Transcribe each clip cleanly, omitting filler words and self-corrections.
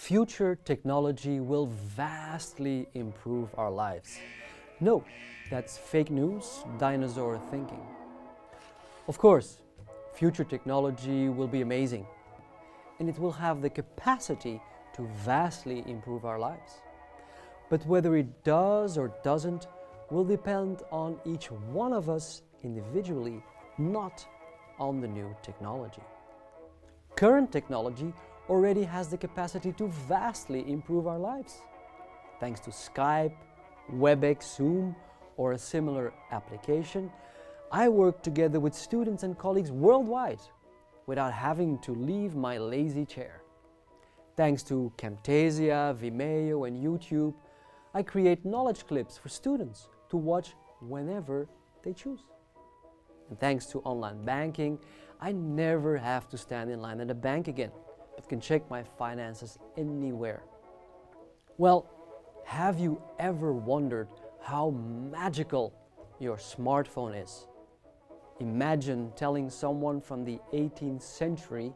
future technology will vastly improve our lives. No, that's fake news, dinosaur thinking. Of course, future technology will be amazing, and it will have the capacity to vastly improve our lives. But whether it does or doesn't will depend on each one of us individually, not on the new technology. Current technology already has the capacity to vastly improve our lives. Thanks to Skype, WebEx, Zoom, or a similar application, I work together with students and colleagues worldwide without having to leave my lazy chair. Thanks to Camtasia, Vimeo and YouTube, I create knowledge clips for students to watch whenever they choose. And thanks to online banking, I never have to stand in line at a bank again, but can check my finances anywhere. Well, have you ever wondered how magical your smartphone is? Imagine telling someone from the 18th century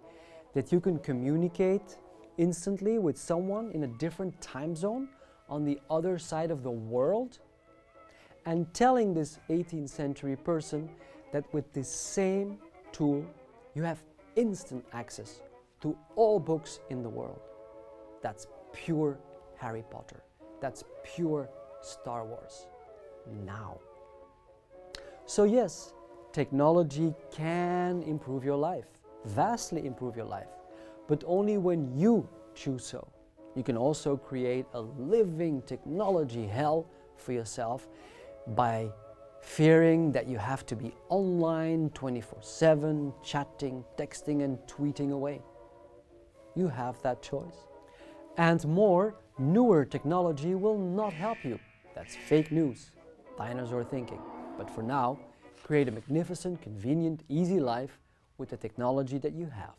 that you can communicate instantly with someone in a different time zone on the other side of the world, and telling this 18th century person that with this same tool you have instant access to all books in the world. That's pure Harry Potter. That's pure Star Wars. Now. So yes, technology can improve your life, vastly improve your life, but only when you choose so. You can also create a living technology hell for yourself by fearing that you have to be online 24/7, chatting, texting and tweeting away. You have that choice. And more, newer technology will not help you. That's fake news, dinosaur thinking. But for now, create a magnificent, convenient, easy life with the technology that you have.